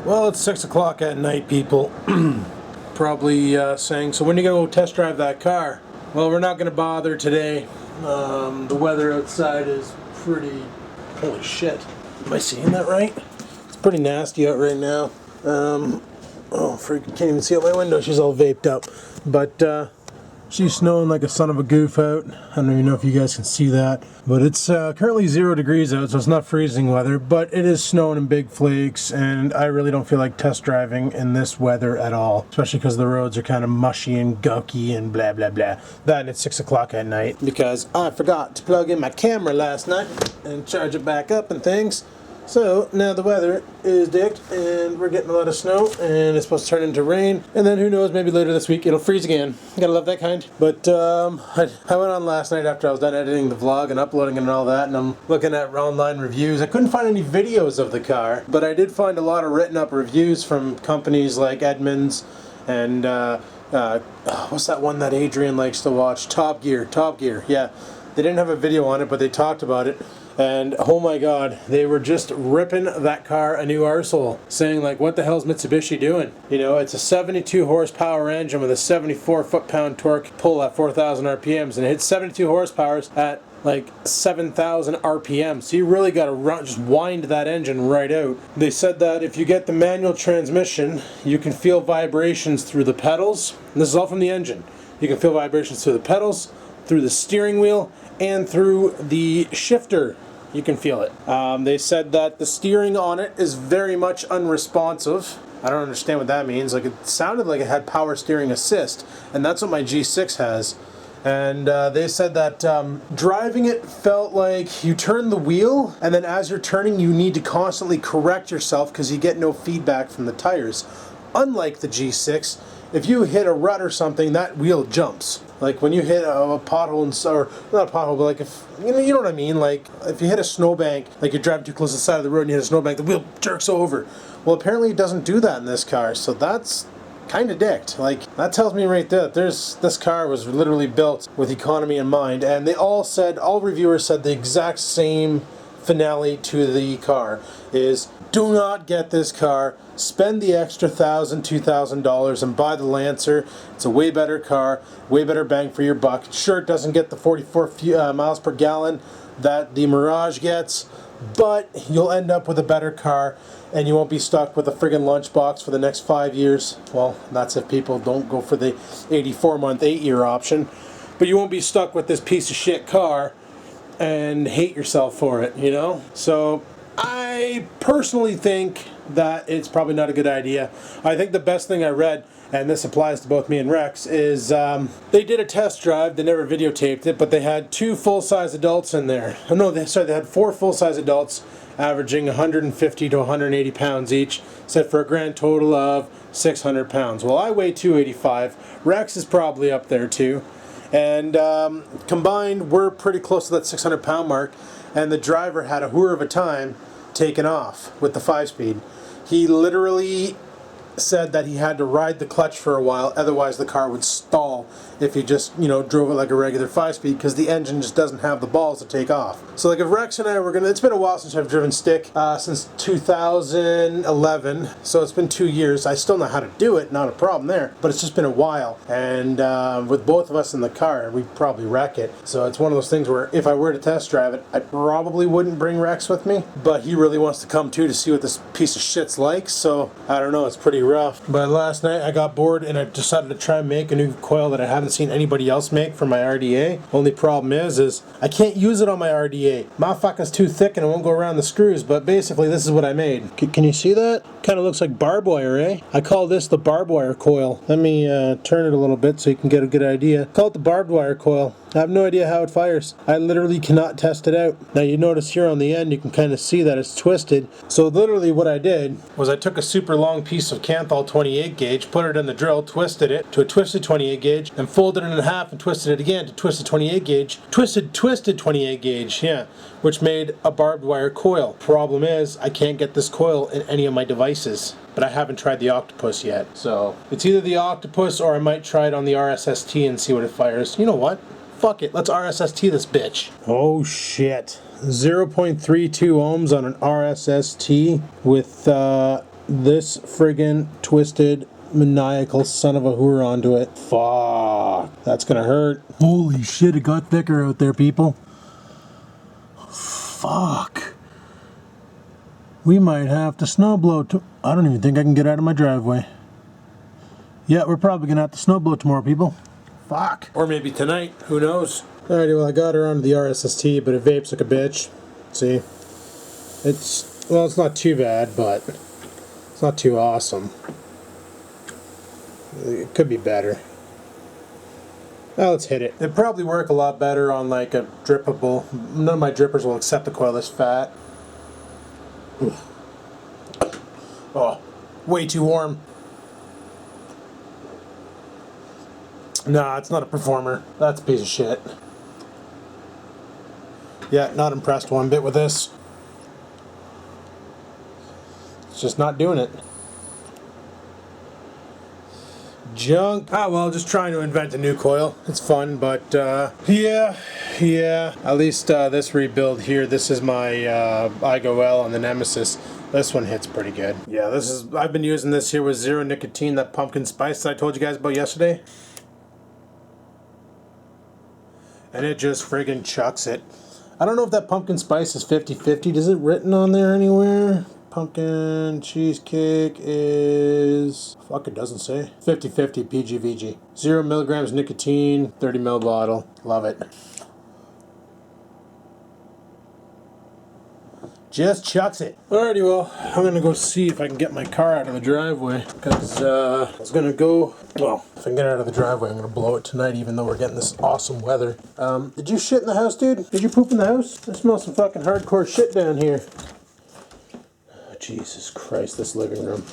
Well, it's 6 o'clock at night, people. Probably saying, so when are you going to go test drive that car? Well, we're not going to bother today. The weather outside is pretty... Holy shit. Am I seeing that right? It's pretty nasty out right now. Oh, freak, can't even see out my window. She's all vaped up. But, she's snowing like a son of a goof out. I don't even know if you guys can see that. But it's currently 0 degrees out, so it's not freezing weather. But it is snowing in big flakes, and I really don't feel like test driving in this weather at all. Especially because the roads are kind of mushy and gunky and blah, blah, blah. That and it's 6 o'clock at night. Because I forgot to plug in my camera last night and charge it back up and things. So now the weather is dicked and we're getting a lot of snow and it's supposed to turn into rain, and then who knows, maybe later this week it'll freeze again. Gotta love that kind. But I went on last night after I was done editing the vlog and uploading and all that, and I'm looking at online reviews. I couldn't find any videos of the car, but I did find a lot of written up reviews from companies like Edmunds and what's that one that Adrian likes to watch? Top Gear, yeah. They didn't have a video on it, but they talked about it. And oh my god, they were just ripping that car a new arsehole, saying like, what the hell's Mitsubishi doing? You know, it's a 72 horsepower engine with a 74 foot-pound torque pull at 4,000 RPMs, and it hits 72 horsepower at like 7,000 RPM. So you really got to just wind that engine right out. They said that if you get the manual transmission, you can feel vibrations through the pedals. And this is all from the engine. You can feel vibrations through the pedals, through the steering wheel, and through the shifter. You can feel it. They said that the steering on it is very much unresponsive. I don't understand what that means. Like, it sounded like it had power steering assist, and that's what my G6 has. And they said that driving it felt like you turn the wheel, and then as you're turning, you need to constantly correct yourself because you get no feedback from the tires. Unlike the G6, if you hit a rut or something, that wheel jumps. Like when you hit a pothole, or not a pothole, but like if, you know what I mean? Like if you hit a snowbank, like you're driving too close to the side of the road and you hit a snowbank, the wheel jerks over. Well, apparently it doesn't do that in this car, so that's kind of dicked. Like, that tells me right there that this car was literally built with economy in mind, and they all reviewers said the exact same finale to the car is, do not get this car, spend the extra $1,000, $2,000 and buy the Lancer. It's a way better car, way better bang for your buck. Sure, it doesn't get the 44 miles per gallon that the Mirage gets, but you'll end up with a better car and you won't be stuck with a friggin' lunchbox for the next 5 years. Well, that's if people don't go for the 84-month, 8-year option. But you won't be stuck with this piece of shit car and hate yourself for it, you know? So I personally think that it's probably not a good idea. I think the best thing I read, and this applies to both me and Rex, is they did a test drive. They never videotaped it, but they had 2 full-size adults in there. Oh, no, they had 4 full-size adults averaging 150 to 180 pounds each, set for a grand total of 600 pounds. Well, I weigh 285. Rex is probably up there too. And combined, we're pretty close to that 600 pound mark, and the driver had a whore of a time taking off with the 5-speed. He literally said that he had to ride the clutch for a while, otherwise the car would stall if he just, you know, drove it like a regular 5-speed, because the engine just doesn't have the balls to take off. So like if Rex and I were gonna, it's been a while since I've driven stick, since 2011, so it's been 2 years. I still know how to do it, not a problem there, but it's just been a while, and with both of us in the car, we'd probably wreck it. So it's one of those things where if I were to test drive it, I probably wouldn't bring Rex with me, but he really wants to come too to see what this piece of shit's like, so I don't know, it's pretty rough. But last night I got bored and I decided to try and make a new coil that I haven't seen anybody else make for my RDA. Only problem is I can't use it on my RDA. My fucker's too thick and it won't go around the screws, but basically this is what I made. Can you see that? Kind of looks like barbed wire, eh? I call this the barbed wire coil. Let me turn it a little bit so you can get a good idea. Call it the barbed wire coil. I have no idea how it fires. I literally cannot test it out. Now you notice here on the end you can kind of see that it's twisted. So literally what I did was I took a super long piece of Kanthal 28 gauge, put it in the drill, twisted it to a twisted 28 gauge, and folded it in half and twisted it again to twisted 28 gauge. Twisted 28 gauge, yeah, which made a barbed wire coil. Problem is I can't get this coil in any of my devices. But I haven't tried the Octopus yet. So it's either the Octopus or I might try it on the RSST and see what it fires. You know what? Fuck it, let's RSST this bitch. Oh shit. 0.32 ohms on an RSST with this friggin' twisted maniacal son of a hooer onto it. Fuck. That's gonna hurt. Holy shit, it got thicker out there, people. Fuck. We might have to snowblow to... I don't even think I can get out of my driveway. Yeah, we're probably gonna have to snowblow tomorrow, people. Fuck. Or maybe tonight. Who knows? Alrighty, well, I got her onto the RSST, but it vapes like a bitch. See? It's... well, it's not too bad, but... it's not too awesome. It could be better. Well, let's hit it. It'd probably work a lot better on like a drippable. None of my drippers will accept the coil this fat. Oh, way too warm. Nah, it's not a performer. That's a piece of shit. Yeah, not impressed one bit with this. It's just not doing it. Junk. Ah, well, just trying to invent a new coil. It's fun, but yeah. At least this rebuild here, this is my IGOL on the Nemesis. This one hits pretty good. Yeah, this is, I've been using this here with zero nicotine, that pumpkin spice that I told you guys about yesterday. And it just friggin' chucks it. I don't know if that pumpkin spice is 50-50. Is it written on there anywhere? Pumpkin cheesecake is... fuck, it doesn't say. 50-50 PGVG. 0 milligrams nicotine, 30 ml bottle. Love it. Just chucks it. Alrighty, well, I'm gonna go see if I can get my car out of the driveway. Because I was gonna go... well, if I can get it out of the driveway, I'm gonna blow it tonight, even though we're getting this awesome weather. Did you shit in the house, dude? Did you poop in the house? I smell some fucking hardcore shit down here. Jesus Christ, this living room.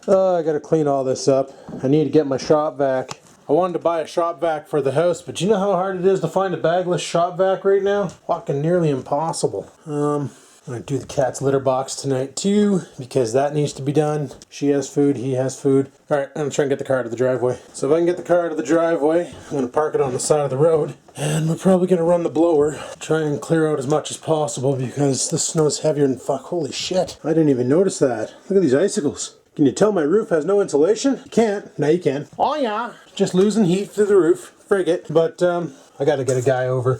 Oh, I gotta clean all this up. I need to get my shop vac. I wanted to buy a shop vac for the house, but you know how hard it is to find a bagless shop vac right now? Fucking nearly impossible. I'm gonna do the cat's litter box tonight too, because that needs to be done. She has food, he has food. Alright, I'm gonna try and get the car out of the driveway. So if I can get the car out of the driveway, I'm gonna park it on the side of the road. And we're probably gonna run the blower. Try and clear out as much as possible because the snow's heavier than fuck. Holy shit. I didn't even notice that. Look at these icicles. Can you tell my roof has no insulation? You can't. Now you can. Oh yeah. Just losing heat through the roof. Frigate. But I gotta get a guy over.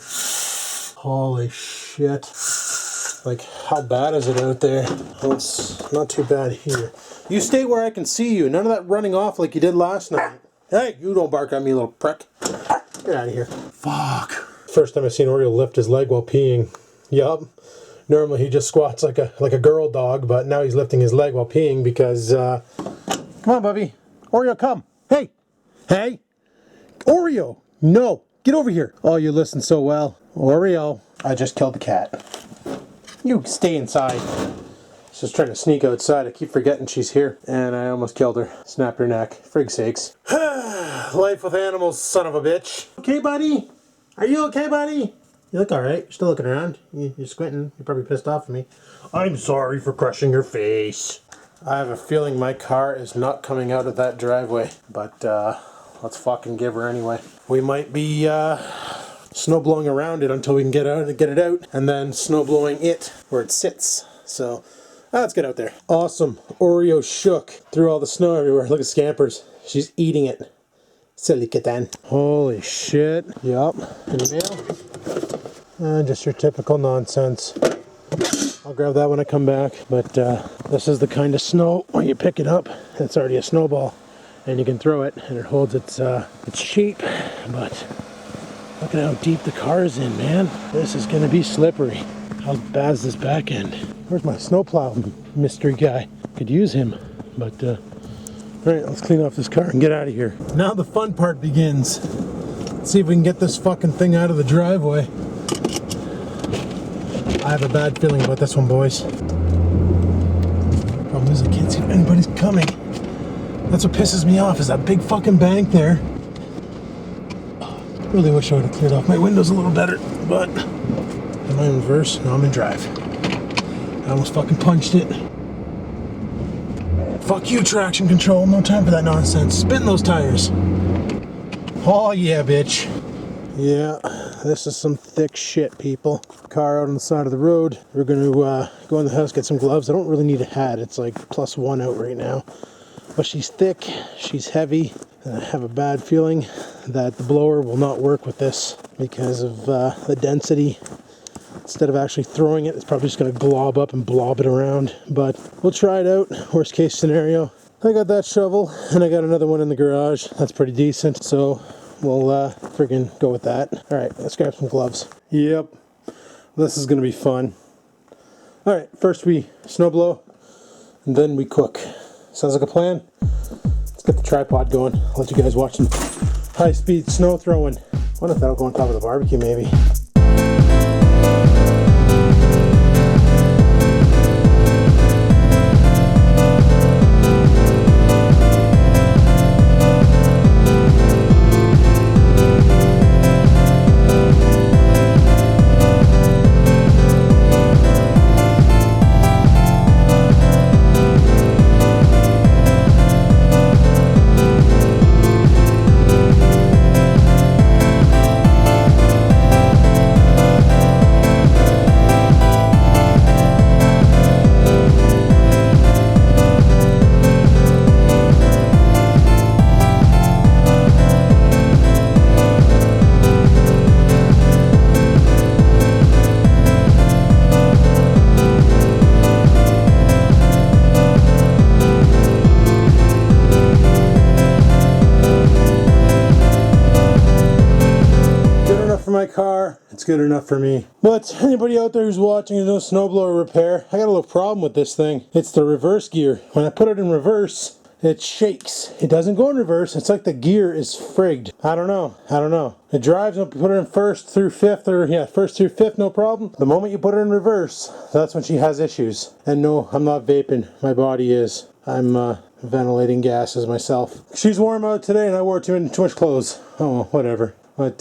Holy shit. Like, how bad is it out there? Well, it's not too bad here. You stay where I can see you. None of that running off like you did last night. Hey, you don't bark at me, little prick. Get out of here. Fuck. First time I've seen Oreo lift his leg while peeing. Yup. Normally he just squats like a girl dog, but now he's lifting his leg while peeing because, come on, Bubby. Oreo, come. Hey. Hey. Oreo. No. Get over here. Oh, you listen so well. Oreo. I just killed the cat. You stay inside. She's just trying to sneak outside. I keep forgetting she's here. And I almost killed her. Snapped her neck. Frig sakes. Life with animals, son of a bitch. Okay, buddy? Are you okay, buddy? You look alright. You're still looking around. You're squinting. You're probably pissed off at me. I'm sorry for crushing your face. I have a feeling my car is not coming out of that driveway. But, let's fucking give her anyway. We might be, snow blowing around it until we can get it out, and then snow blowing it where it sits. So let's get out there. Awesome. Oreo shook through all the snow everywhere. Look at Scampers. She's eating it. Silly kitten. Holy shit. Yup. Any mail? Just your typical nonsense. I'll grab that when I come back. But this is the kind of snow where you pick it up, it's already a snowball, and you can throw it, and it holds its shape. But look at how deep the car is in, man. This is gonna be slippery. How bad is this back end? Where's my snowplow mystery guy? Could use him, but alright, let's clean off this car and get out of here. Now the fun part begins. Let's see if we can get this fucking thing out of the driveway. I have a bad feeling about this one, boys. Problem is I can't see if anybody's coming. That's what pisses me off, is that big fucking bank there. Really wish I would have cleared off my windows a little better, but am I in reverse? No, I'm in drive. I almost fucking punched it. Fuck you, traction control. No time for that nonsense. Spin those tires. Oh yeah, bitch. Yeah, This is some thick shit, people. Car out on the side of the road. We're going to go in the house, get some gloves. I don't really need a hat. It's like +1 out right now. But she's thick, she's heavy, and I have a bad feeling that the blower will not work with this because of the density. Instead of actually throwing it, it's probably just going to glob up and blob it around. But we'll try it out. Worst case scenario. I got that shovel, and I got another one in the garage. That's pretty decent, so we'll friggin' go with that. Alright, let's grab some gloves. Yep, this is going to be fun. Alright, first we snow blow, and then we cook. Sounds like a plan? Let's get the tripod going. I'll let you guys watch some high-speed snow throwing. I wonder if that'll go on top of the barbecue, maybe. My car, it's good enough for me. But anybody out there who's watching and knows snowblower repair, I got a little problem with this thing. It's the reverse gear. When I put it in reverse, it shakes. It doesn't go in reverse. It's like the gear is frigged. I don't know. It drives, if you put it in first through fifth, first through fifth, no problem. The moment you put it in reverse, that's when she has issues. And no, I'm not vaping. My body is. I'm ventilating gases myself. She's warm out today and I wore too much clothes. Oh, whatever. But,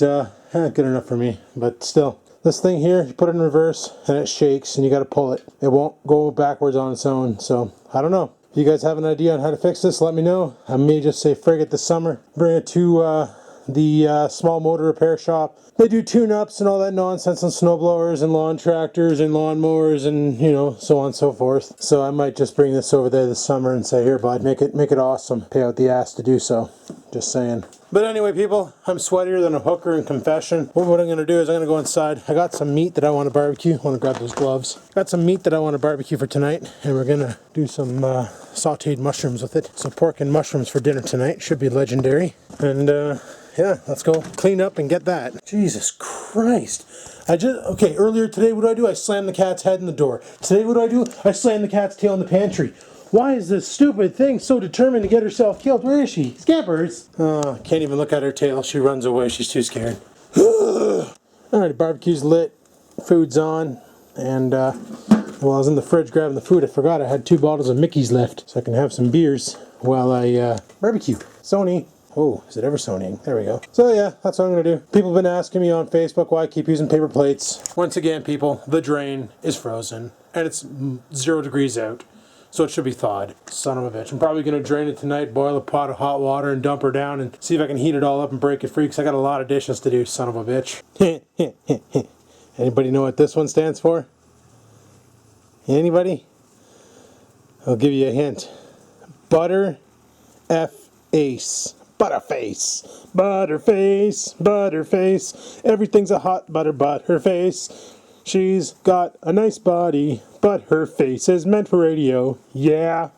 good enough for me. But still, this thing here, you put it in reverse and it shakes and you got to pull it. It won't go backwards on its own. So, I don't know. If you guys have an idea on how to fix this, let me know. I may just say frig it this summer. Bring it to the small motor repair shop. They do tune-ups and all that nonsense on snowblowers and lawn tractors and lawnmowers and, you know, so on and so forth. So I might just bring this over there this summer and say, here, bud, make it awesome. Pay out the ass to do so. Just saying. But anyway, people, I'm sweatier than a hooker in confession. What I'm going to do is I'm going to go inside. I got some meat that I want to barbecue. I want to grab those gloves. Got some meat that I want to barbecue for tonight. And we're going to do some sauteed mushrooms with it. So pork and mushrooms for dinner tonight. Should be legendary. And, yeah, let's go clean up and get that. Jesus Christ. Earlier today, what do? I slammed the cat's head in the door. Today, what do? I slammed the cat's tail in the pantry. Why is this stupid thing so determined to get herself killed? Where is she? Scampers. Oh, can't even look at her tail. She runs away. She's too scared. Alright, barbecue's lit. Food's on. And, while I was in the fridge grabbing the food, I forgot I had 2 bottles of Mickey's left. So I can have some beers while I, barbecue. Sony. Oh, is it ever Sonying? There we go. So yeah, that's what I'm going to do. People have been asking me on Facebook why I keep using paper plates. Once again, people, the drain is frozen. And it's 0 degrees out. So it should be thawed. Son of a bitch. I'm probably going to drain it tonight, boil a pot of hot water and dump her down and see if I can heat it all up and break it free because I got a lot of dishes to do, son of a bitch. Anybody know what this one stands for? Anybody? I'll give you a hint. Butter F Ace. Butterface. Butterface. Butterface. Everything's a hot butterface. She's got a nice body, but her face is meant for radio. Yeah.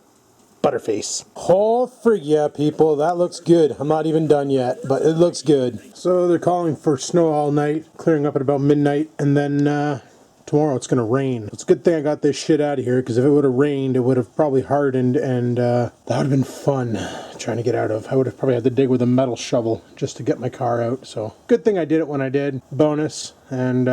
Butterface. Oh, frig yeah, people. That looks good. I'm not even done yet, but it looks good. So they're calling for snow all night, clearing up at about midnight, and then tomorrow it's going to rain. It's a good thing I got this shit out of here, because if it would have rained, it would have probably hardened, and that would have been fun trying to get out of. I would have probably had to dig with a metal shovel just to get my car out. So good thing I did it when I did. Bonus. And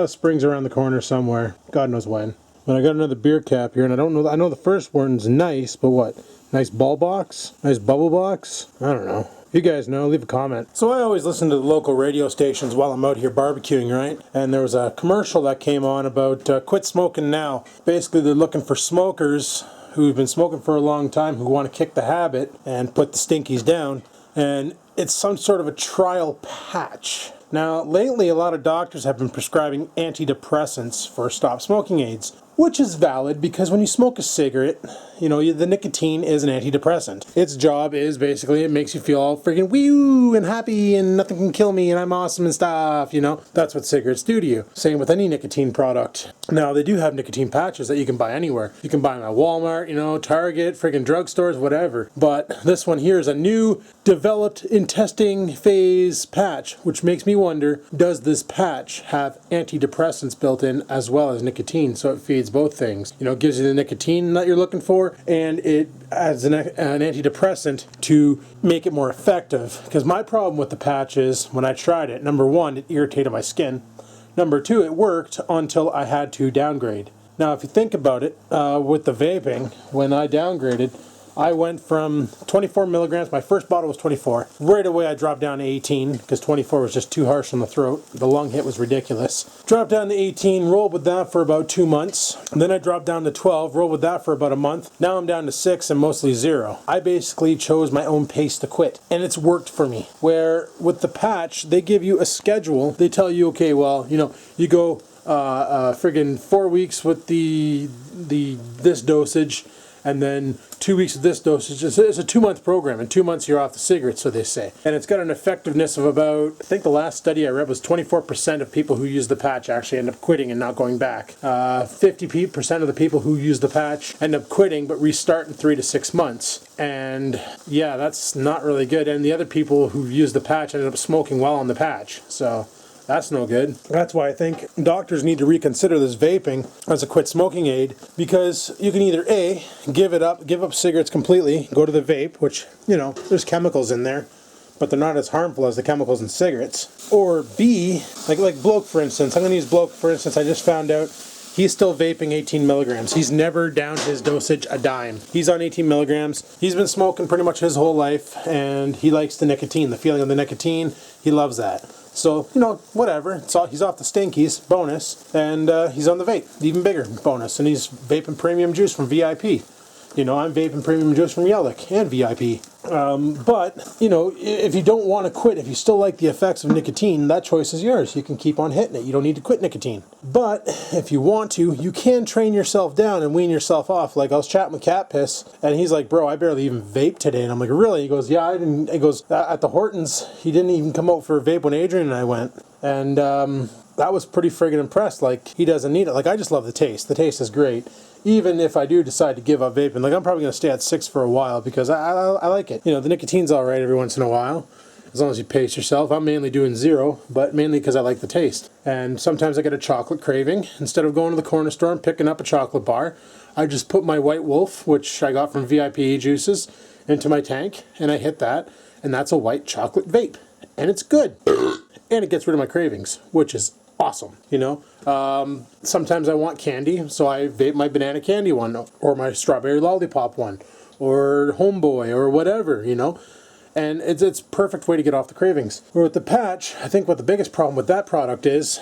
spring's around the corner somewhere. God knows when. But I got another beer cap here, and I don't know. I know the first one's nice, but what? Nice ball box? Nice bubble box? I don't know. You guys know, leave a comment. So I always listen to the local radio stations while I'm out here barbecuing, right? And there was a commercial that came on about quit smoking now. Basically, they're looking for smokers who've been smoking for a long time who want to kick the habit and put the stinkies down. And it's some sort of a trial patch. Now, lately a lot of doctors have been prescribing antidepressants for stop smoking aids, which is valid because when you smoke a cigarette, you know, the nicotine is an antidepressant. Its job is basically it makes you feel all freaking woo and happy and nothing can kill me and I'm awesome and stuff, you know. That's what cigarettes do to you. Same with any nicotine product. Now, they do have nicotine patches that you can buy anywhere. You can buy them at Walmart, you know, Target, freaking drugstores, whatever. But this one here is a new developed in testing phase patch, which makes me wonder, does this patch have antidepressants built in as well as nicotine? So it feeds both things. You know, it gives you the nicotine that you're looking for, and it adds an antidepressant to make it more effective. Because my problem with the patch is, when I tried it, number one, it irritated my skin. Number two, it worked until I had to downgrade. Now, if you think about it, with the vaping, when I downgraded, I went from 24 milligrams, my first bottle was 24. Right away I dropped down to 18 because 24 was just too harsh on the throat. The lung hit was ridiculous. Dropped down to 18, rolled with that for about 2 months. And then I dropped down to 12, rolled with that for about a month. Now I'm down to 6 and mostly 0. I basically chose my own pace to quit, and it's worked for me. Where with the patch, they give you a schedule. They tell you, okay, well, you know, you go friggin' 4 weeks with this dosage, and then 2 weeks of this dosage. It's a 2-month program. In 2 months, you're off the cigarettes, so they say. And it's got an effectiveness of about, I think the last study I read was 24% of people who use the patch actually end up quitting and not going back. 50% of the people who use the patch end up quitting but restart in 3 to 6 months. And yeah, that's not really good. And the other people who use the patch ended up smoking while on the patch. So that's no good. That's why I think doctors need to reconsider this vaping as a quit smoking aid, because you can either A, give up cigarettes completely, go to the vape, which, you know, there's chemicals in there, but they're not as harmful as the chemicals in cigarettes. Or B, like Bloke, for instance. I'm going to use Bloke, for instance. I just found out he's still vaping 18 milligrams. He's never downed his dosage a dime. He's on 18 milligrams. He's been smoking pretty much his whole life, and he likes the nicotine, the feeling of the nicotine. He loves that. So, you know, whatever. He's off the stinkies, bonus, and he's on the vape, even bigger bonus. And he's vaping premium juice from VIP. You know, I'm vaping premium juice from Yellick and VIP. But, you know, if you don't want to quit, if you still like the effects of nicotine, that choice is yours. You can keep on hitting it. You don't need to quit nicotine. But if you want to, you can train yourself down and wean yourself off. Like, I was chatting with Cat Piss, and he's like, bro, I barely even vaped today. And I'm like, really? He goes, yeah, I didn't. He goes, at the Hortons, he didn't even come out for a vape when Adrian and I went. And I was pretty friggin' impressed. Like, he doesn't need it. Like, I just love the taste. The taste is great. Even if I do decide to give up vaping, like, I'm probably going to stay at 6 for a while because I like it. You know, the nicotine's all right every once in a while, as long as you pace yourself. I'm mainly doing 0, but mainly because I like the taste. And sometimes I get a chocolate craving. Instead of going to the corner store and picking up a chocolate bar, I just put my White Wolf, which I got from VIP juices, into my tank, and I hit that, and that's a white chocolate vape. And it's good. And it gets rid of my cravings, which is awesome, you know. Sometimes I want candy, so I vape my banana candy one, or my strawberry lollipop one, or Homeboy, or whatever, you know. And it's a perfect way to get off the cravings. Where with the patch, I think what the biggest problem with that product is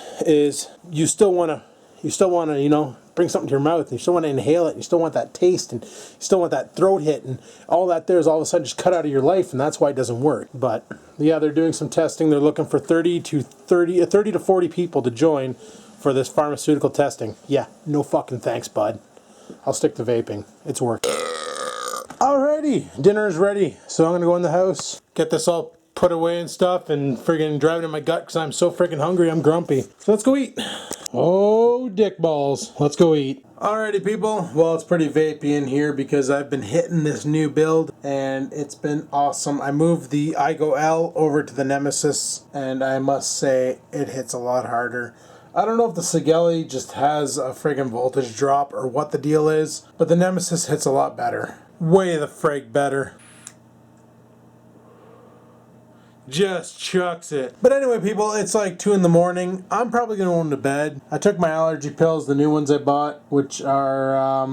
you still want to, you know, bring something to your mouth, and you still want to inhale it, and you still want that taste, and you still want that throat hit, and all that there is all of a sudden just cut out of your life, and that's why it doesn't work. But yeah, they're doing some testing. They're looking for 30 to 40 people to join for this pharmaceutical testing. Yeah, no fucking thanks, bud. I'll stick to vaping. It's working. Alrighty, dinner is ready, so I'm gonna go in the house, get this all put away and stuff, and friggin' drive it in my gut because I'm so friggin' hungry. I'm grumpy. So let's go eat. Oh, dick balls. Let's go eat. Alrighty, people. Well, it's pretty vapey in here because I've been hitting this new build, and it's been awesome. I moved the iGo L over to the Nemesis, and I must say it hits a lot harder. I don't know if the Sigelli just has a friggin' voltage drop or what the deal is, but the Nemesis hits a lot better. Way the frig better. Just chucks it. But anyway, people, it's like 2 in the morning. I'm probably going to go to bed. I took my allergy pills, the new ones I bought, which are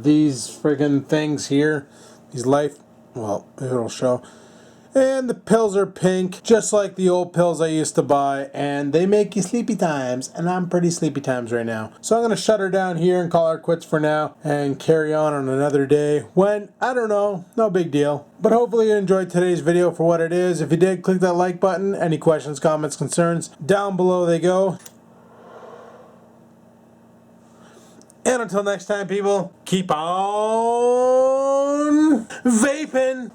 these friggin' things here. These well, it'll show. And the pills are pink, just like the old pills I used to buy, and they make you sleepy times, and I'm pretty sleepy times right now. So I'm going to shut her down here and call her quits for now, and carry on another day when, I don't know, no big deal. But hopefully you enjoyed today's video for what it is. If you did, click that like button. Any questions, comments, concerns, down below they go. And until next time, people, keep on vaping!